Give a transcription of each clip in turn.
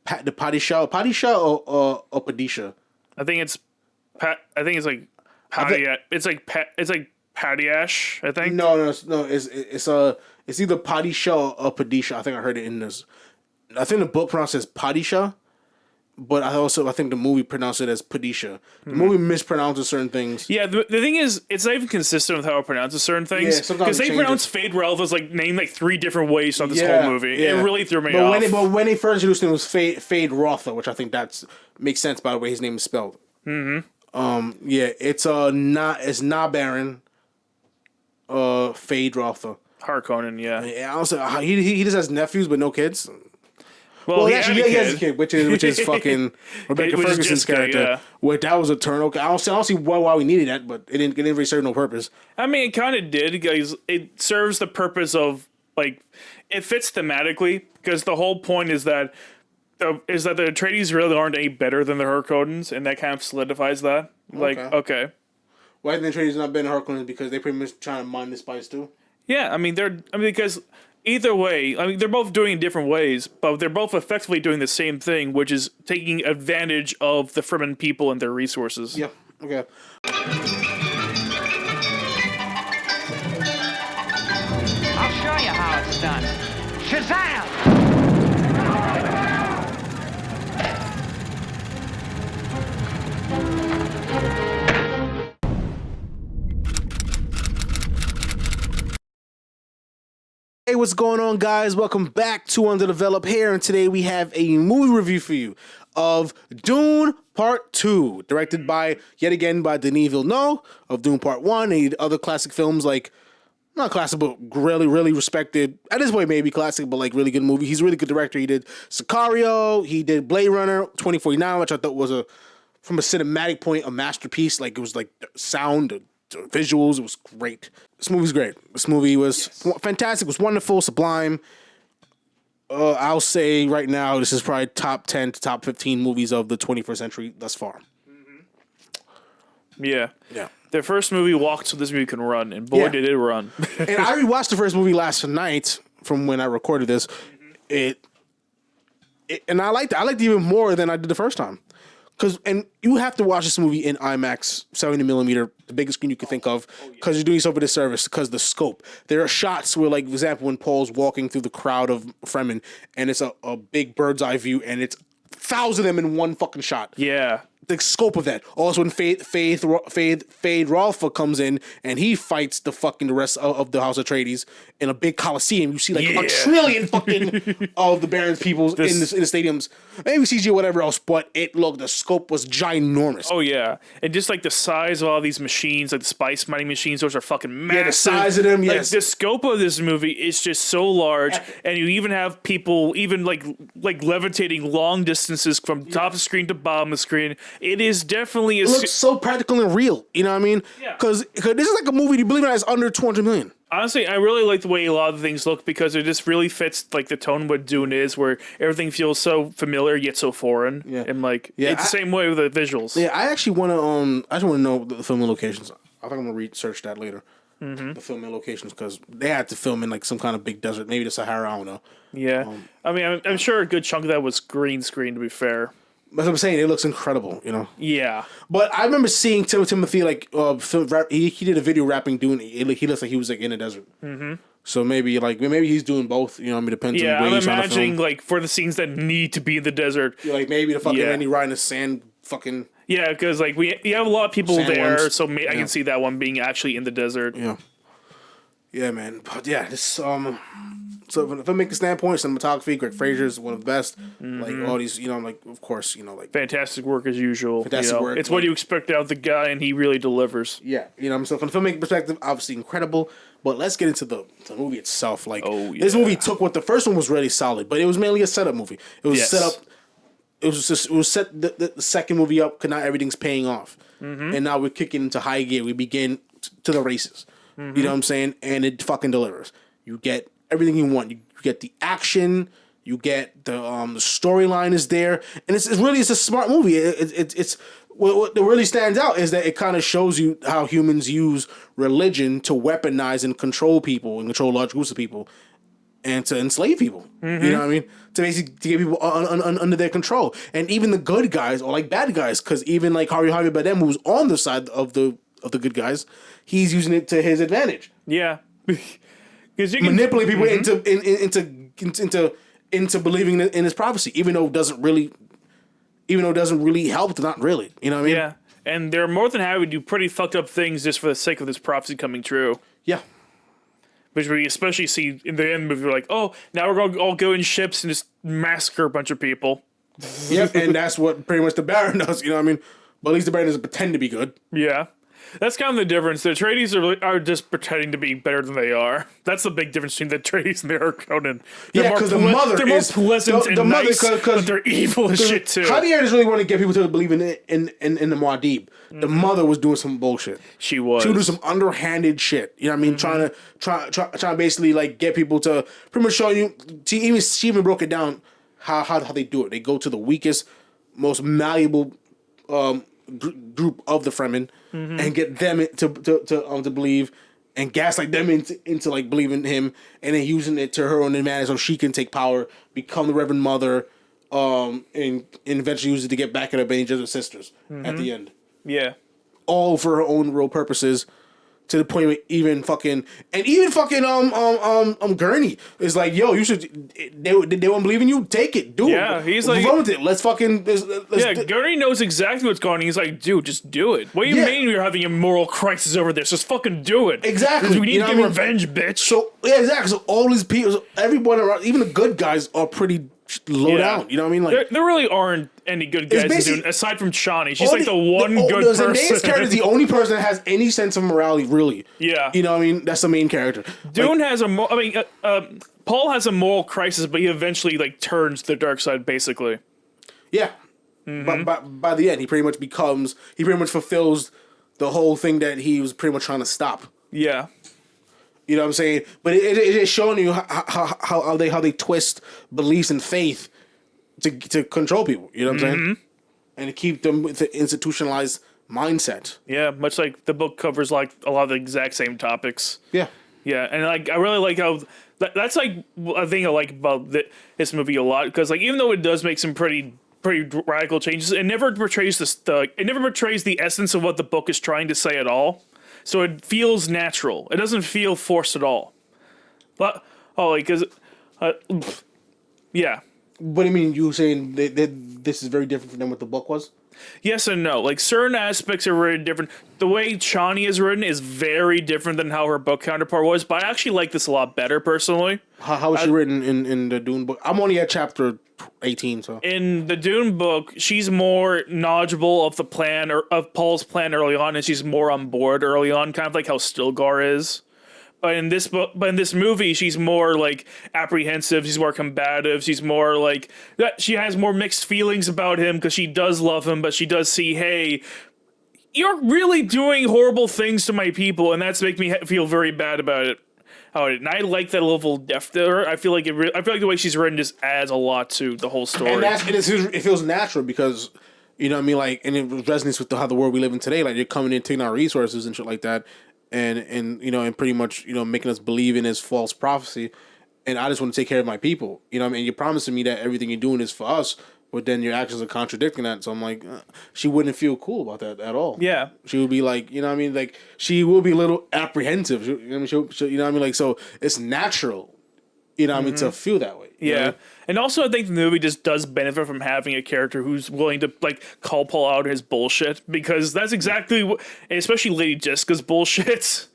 the Padisha or Padisha. I think it's like Paddy. It's like Paddy-ash, I think. No. It's either Padisha or Padisha. I think I heard it in this. I think the book pronounces Padisha, but I think the movie pronounced it as Padisha. The movie mispronounces certain things. Yeah, the thing is, it's not even consistent with how it pronounces certain things. Because they pronounce Fade Ralph as like named like 3 different ways throughout this whole movie. Yeah. It really threw me off. But when they first introduced him, it was Fade Rotha, which I think makes sense by the way his name is spelled. It's not Baron. Fade Rotha. Harkonnen, yeah. Yeah, also he just has nephews but no kids. Well, he has a kid, which is fucking Rebecca Ferguson's character. Yeah. Where that was a turn. Okay, I don't see why we needed that, but it didn't really serve no purpose. I mean, it kind of did, because it serves the purpose of like it fits thematically, because the whole point is that the Atreides really aren't any better than the Harkonnens, and that kind of solidifies that. Like, okay. Why have the Atreides not been Harkonnens? Because they pretty much trying to mine the spice too. Yeah, because either way, they're both doing it in different ways, but they're both effectively doing the same thing, which is taking advantage of the Fremen people and their resources. Yeah. Okay. I'll show you how it's done. Shazam! Hey, what's going on, guys? Welcome back to Underdeveloped here, and today we have a movie review for you of Dune Part 2, directed by Denis Villeneuve of Dune Part 1 and other classic films like, not classic, but really, really respected, at this point maybe classic, but like really good movie. He's a really good director. He did Sicario, he did Blade Runner 2049, which I thought was from a cinematic point, a masterpiece. Like, it was like sound, visuals, it was great. This movie's great. This movie was fantastic, was wonderful, sublime. I'll say right now, this is probably top 10 to top 15 movies of the 21st century thus far. Yeah. Their first movie walked so this movie can run, and boy, did it run. And I rewatched the first movie last night from when I recorded this. And I liked it even more than I did the first time. And you have to watch this movie in IMAX, 70mm, the biggest screen you can think of, because you're doing yourself a disservice, because the scope. There are shots where, like, for example, when Paul's walking through the crowd of Fremen, and it's a big bird's eye view, and it's 1,000 of them in one fucking shot. Yeah. The scope of that. Also, when Fade Ralph comes in and he fights the rest of the House Atreides in a big coliseum, you see like a trillion fucking of the Baron's people in the stadiums. Maybe CG or whatever else, but the scope was ginormous. Oh yeah, and just like the size of all these machines, like the spice mining machines, those are fucking massive. Yeah, the size of them. Yes, like, the scope of this movie is just so large, and you even have people even like levitating long distances from top of the screen to bottom of the screen. It is definitely it looks so practical and real. You know what I mean? Yeah. Because this is like a movie you believe it has under 200 million. Honestly, I really like the way a lot of the things look, because it just really fits like the tone of what Dune is, where everything feels so familiar yet so foreign. Yeah. And it's the same way with the visuals. Yeah, I actually want to know the filming locations. I think I'm gonna research that later. Mm-hmm. The filming locations, because they had to film in like some kind of big desert, maybe the Sahara. I don't know. Yeah, I'm sure a good chunk of that was green screen. To be fair. That's what I'm saying. It looks incredible, you know. Yeah, but I remember seeing Timothée he did a video rapping Dune. He looks like he was like in a desert. Mm-hmm. So maybe he's doing both. You know, it depends. Yeah, on where I'm he's imagining like for the scenes that need to be in the desert. Yeah, like maybe and he riding the sand fucking. Yeah, because like we have a lot of people there, so I can see that one being actually in the desert. Yeah. Yeah, man. But yeah, this So from a filmmaking standpoint, cinematography, Greg Fraser is one of the best. Mm-hmm. Like all these, of course, like fantastic work as usual. Fantastic work. It's what you expect out of the guy, and he really delivers. Yeah, so from a filmmaking perspective, obviously incredible. But let's get into the movie itself. Like, this movie took what the first one was really solid, but it was mainly a setup movie. It was set up. It was set the second movie up because now everything's paying off, and now we're kicking into high gear. We begin to the races. Mm-hmm. You know what I'm saying? And it fucking delivers. You get everything you want. You get the action. You get the storyline is there, and it's a smart movie. It's what really stands out is that it kind of shows you how humans use religion to weaponize and control people and control large groups of people, and to enslave people. You know what I mean? To basically to get people under their control. And even the good guys are like bad guys, because even like Javier Bardem, who's on the side of the good guys, he's using it to his advantage. Yeah. Because you can Manipulate people into believing in his prophecy, even though it doesn't really help. Not really. You know what I mean? Yeah. And they're more than happy to do pretty fucked up things just for the sake of this prophecy coming true. Yeah. Which we especially see in the end of the movie. We're like, oh, now we're going to all go in ships and just massacre a bunch of people. Yep, and that's what pretty much the Baron does. You know what I mean? But at least the Baron doesn't pretend to be good. Yeah. That's kind of the difference. The Atreides are just pretending to be better than they are. That's the big difference between the Atreides and the Harkonnen. Yeah, because the mother they're is more pleasant the and mother, nice, but they're evil as shit too. Javier just really want to get people to believe in the Muad'Dib. The mother was doing some bullshit. She was. She was doing some underhanded shit. You know what I mean? Trying to basically like get people to pretty much show you. She even broke it down how they do it. They go to the weakest, most malleable group of the Fremen and get them to believe and gaslight them into like believing him, and then using it to her own advantage so she can take power, become the Reverend Mother, and eventually use it to get back at her Bene Gesserit sisters at the end. Yeah. All for her own real purposes. To the point where even fucking Gurney is like, yo, you should. They won't believe in you. Take it, do it. Yeah, he's like, run with it. Let's Gurney knows exactly what's going on. He's like, dude, just do it. What do you mean you're having a moral crisis over this? Just fucking do it. Exactly. We need to get revenge, bitch. So yeah, exactly. So all these people, everyone around, even the good guys, are pretty low down. You know what I mean? Like there really aren't any good guys in Dune, aside from Chani. She's like the one good person. Zendaya's character is the only person that has any sense of morality, really. Yeah. You know what I mean? That's the main character. Dune has Paul has a moral crisis, but he eventually like turns to the dark side, basically. Yeah. But by the end, he pretty much fulfills the whole thing that he was pretty much trying to stop. Yeah. You know what I'm saying? But it is showing you how they twist beliefs and faith to control people. You know what I'm saying? And to keep them with the institutionalized mindset. Yeah, much like the book covers like a lot of the exact same topics. Yeah. Yeah, and like I really like how that's like a thing I like about this movie a lot, because like even though it does make some pretty radical changes, it never portrays the essence of what the book is trying to say at all. So it feels natural. It doesn't feel forced at all. But yeah. What do you mean? You saying that this is very different than what the book was? Yes and no. Like certain aspects are very different. The way Chani is written is very different than how her book counterpart was. But I actually like this a lot better personally. How was she written in the Dune book? I'm only at chapter 18. So in the Dune book, she's more knowledgeable of the plan or of Paul's plan early on, and she's more on board early on, kind of like how Stilgar is. But in this movie, she's more like apprehensive. She's more combative. She's more like she has more mixed feelings about him because she does love him, but she does see, hey, you're really doing horrible things to my people, and that's making me feel very bad about it. And I like that level of depth there. I feel like the way she's written just adds a lot to the whole story. And it feels natural because, you know what I mean, like, and it resonates with how the world we live in today. Like, you're coming in, taking our resources and shit like that, and you know, and pretty much, you know, making us believe in his false prophecy. And I just want to take care of my people. You know what I mean? You're promising me that everything you're doing is for us, but then your actions are contradicting that. So I'm like, she wouldn't feel cool about that at all. Yeah. She would be like, you know what I mean? Like, she will be a little apprehensive. You know what I mean? Like, so it's natural, you know what I mean, to feel that way. Yeah. You know? And also I think the movie just does benefit from having a character who's willing to like call Paul out his bullshit, because that's exactly what, especially Lady Jessica's bullshit.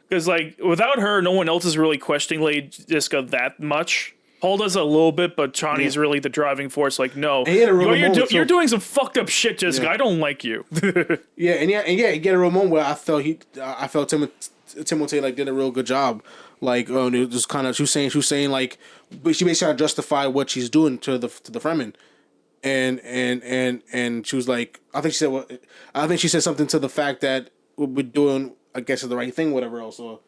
Because like without her, no one else is really questioning Lady Jessica that much. Paul does a little bit, but Chani's really the driving force. Like, no, you're doing some fucked up shit, Jessica. Yeah. I don't like you. You get a real moment where I felt Timothée like did a real good job. Like, it was kind of she was saying like, she basically trying to justify what she's doing to the Fremen, and she was like, I think she said something to the fact that we're doing, I guess, is the right thing, whatever else, or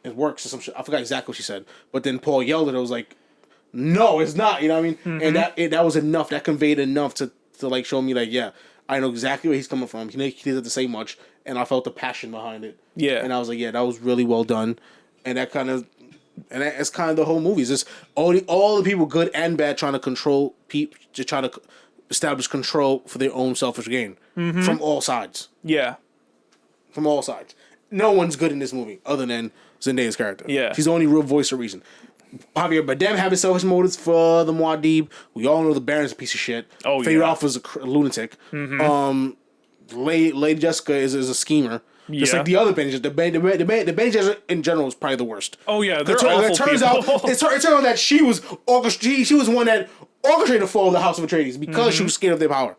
it works or some shit. I forgot exactly what she said, but then Paul yelled at her. I was like, no, it's not. You know what I mean? Mm-hmm. And that was enough. That conveyed enough to like show me like, yeah, I know exactly where he's coming from. He doesn't have to say much, and I felt the passion behind it. Yeah, and I was like, yeah, that was really well done, and that kind of And that's kind of the whole movie. It's just all the people, good and bad, trying to control people, just trying to establish control for their own selfish gain from all sides. Yeah. From all sides. No one's good in this movie other than Zendaya's character. Yeah. She's the only real voice of reason. Javier Bardem having selfish motives for the Muad'Dib. We all know the Baron's a piece of shit. Oh, Faye yeah. Ralph is a lunatic. Lady Jessica is a schemer. Just Yeah. like the other Bene Gesserit. The Bene Gesserit in general is probably the worst. Oh yeah, they're It awful turns people. out it turns out that she was she was one that orchestrated the fall of the House of Atreides because she was scared of their power.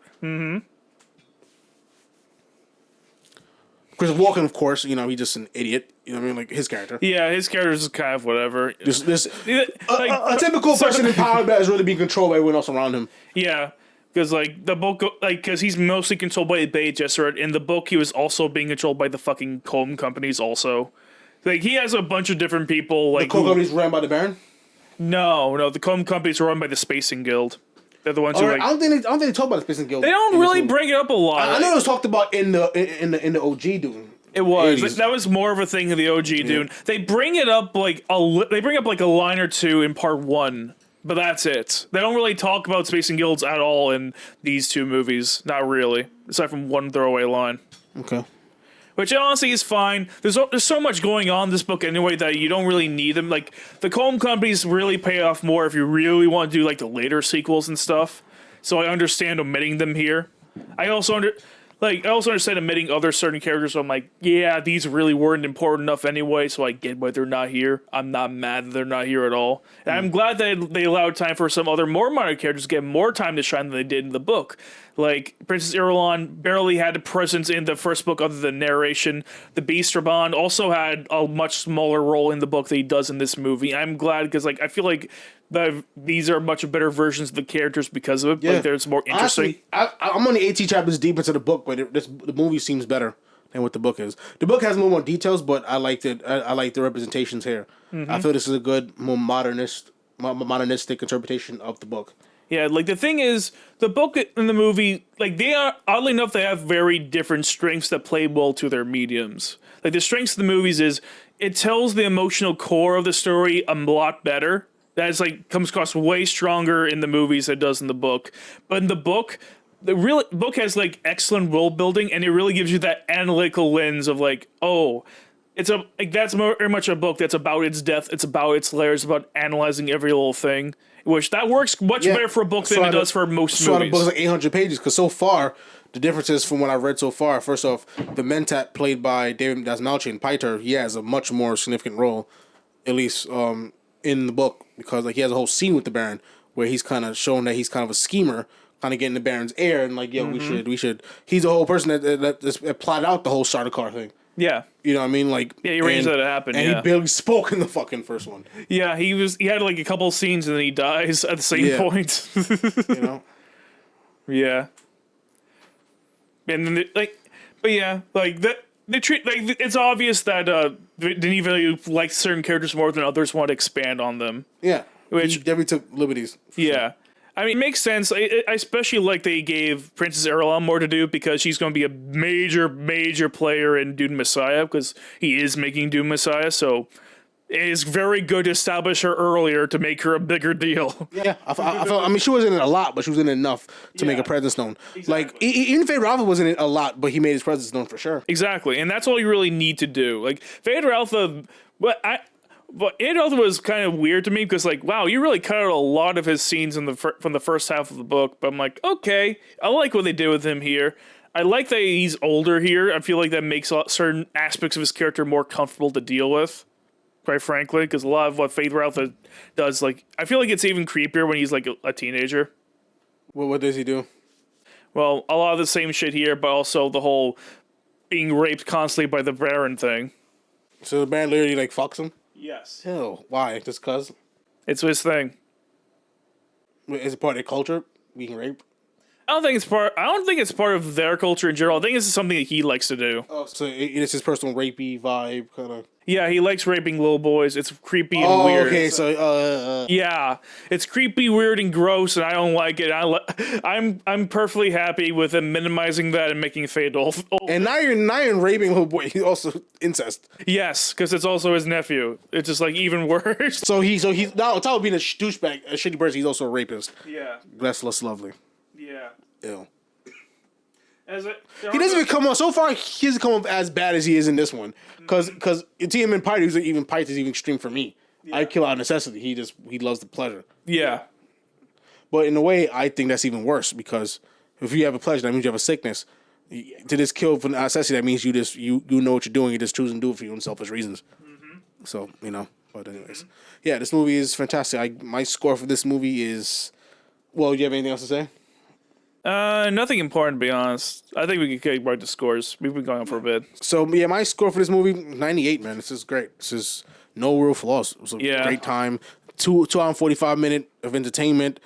Chris Walken, of course, he's just an idiot. You know what I mean? Like his character. Yeah, his character is kind of whatever. A typical person in power that is really being controlled by everyone else around him. Yeah, because like the book, because he's mostly controlled by the Bene Gesserit. In the book, he was also being controlled by the fucking comb companies. Also, like he has a bunch of different people. Like The coal company's ran by the Baron. no, the comb companies are run by the Spacing Guild. They're the ones All who right, like. I don't think they talk about the Spacing Guild. They don't in this really movie. bring it up a lot. I know it was talked about in the OG Dune. It was 80s. that was more of a thing in the OG Dune. They bring it up like a line or two in part 1, but that's it. They don't really talk about Spacing Guilds at all in these two movies. Not really, aside from one throwaway line. Okay. Which honestly is fine. There's so much going on in this book anyway that you don't really need them. Like the comb companies really pay off more if you really want to do like the later sequels and stuff. So I understand omitting them here. I also understand omitting other certain characters. So I'm like, yeah, these really weren't important enough anyway. So I get why they're not here. I'm not mad that they're not here at all. And I'm glad that they allowed time for some other more minor characters to get more time to shine than they did in the book. Like Princess Irulan barely had a presence in the first book other than narration. The Beast Raban also had a much smaller role in the book than he does in this movie. I'm glad because like I feel like these are much better versions of the characters because of it. Yeah. Like it's more interesting. Honestly, I'm only 18 chapters deep into the book, but the movie seems better than what the book is. The book has more details, but I liked it. I like the representations here. I feel this is a good, more modernistic interpretation of the book. Yeah, like the thing is, the book and the movie, like they are oddly enough, they have very different strengths that play well to their mediums. Like the strengths of the movies is it tells the emotional core of the story a lot better. That is like comes across way stronger in the movies than it does in the book. But in the book, book has like excellent world building, and it really gives you that analytical lens of like, oh, that's very much a book that's about its depth, it's about its layers, about analyzing every little thing. Which that works much better for a book than it does for most movies. The book's like 800 pages because so far the differences from what I've read so far. First off, the Mentat played by David Dastmalchian, Piter, he has a much more significant role, at least in the book, because like he has a whole scene with the Baron where he's kind of shown that he's kind of a schemer, kind of getting the Baron's ear and like, yo, we should. He's the whole person that plotted out the whole Sardaukar thing. Yeah. You know what I mean? Like, yeah, he arranged that to happen. And he barely spoke in the fucking first one. Yeah, he had like a couple scenes and then he dies at the same point. You know? Yeah. And then they treat like it's obvious that Denis Villeneuve likes certain characters more than others, want to expand on them. Yeah. Which he definitely took liberties. Yeah. Sure. I mean, it makes sense. I especially like they gave Princess Irulan more to do because she's going to be a major player in Dune Messiah because he is making Dune Messiah. So it is very good to establish her earlier to make her a bigger deal. Yeah, I mean, she wasn't in it a lot, but she was in it enough to make a presence known. Exactly. Like, even Fade Ralpha wasn't in it a lot, but he made his presence known for sure. Exactly, and that's all you really need to do. Like, Fade Ralpha, But Adolf was kind of weird to me because, like, wow, you really cut out a lot of his scenes from the first half of the book. But I'm like, okay, I like what they did with him here. I like that he's older here. I feel like that makes certain aspects of his character more comfortable to deal with, quite frankly, because a lot of what Faith Ralph does, like, I feel like it's even creepier when he's, like, a teenager. Well, what does he do? Well, a lot of the same shit here, but also the whole being raped constantly by the Baron thing. So the Baron literally, like, fucks him? Yes. Ew. Why? Just cause? It's his thing. Is it part of their culture, being raped? I don't think it's part of their culture in general. I think it's something that he likes to do. Oh, so it's his personal rapey vibe, kind of. Yeah, he likes raping little boys. It's creepy and weird. Okay, so Yeah, it's creepy, weird, and gross, and I don't like it. I'm perfectly happy with him minimizing that and making it fatal. and not even raping little boy. He's also incest. Yes, because it's also his nephew. It's just like even worse. So he's now on top of being a douchebag, a shitty person. He's also a rapist. Yeah, That's less lovely. yeah. Ew. He He doesn't even come off so far. He doesn't come off as bad as he is in this one. Because to him in Pite, is even extreme for me. Yeah. I kill out of necessity. He loves the pleasure. Yeah. But in a way, I think that's even worse because if you have a pleasure, that means you have a sickness. To just kill for necessity, that means you know what you're doing. You're just choosing to do it for your own selfish reasons. Mm-hmm. So But anyways, yeah, this movie is fantastic. My score for this movie is. Well, do you have anything else to say? Nothing important, to be honest. I think we can get back to scores. We've been going on for a bit. So, yeah, my score for this movie, 98, man. This is great. This is no real flaws. It was a great time. 2 hour and 45 minute of entertainment.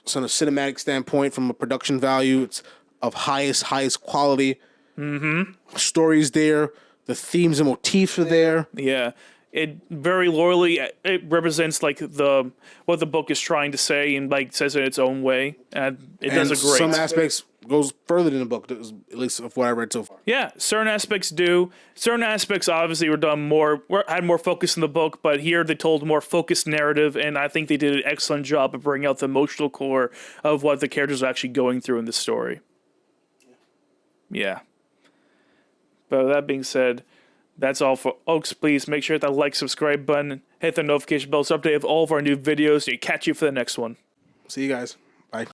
So on a cinematic standpoint, from a production value, it's of highest quality. Mm-hmm. Stories there. The themes and motifs are there. Yeah. It very loyally it represents like what the book is trying to say and like says it its own way, and it does a great. Some aspects goes further than the book, at least of what I read so far. Yeah, certain aspects do. Certain aspects obviously had more focus in the book, but here they told a more focused narrative, and I think they did an excellent job of bringing out the emotional core of what the characters are actually going through in the story. Yeah. But with that being said. That's all for Oaks. Please make sure to hit that like, subscribe button, hit the notification bell to update of all of our new videos so you catch you for the next one. See you guys.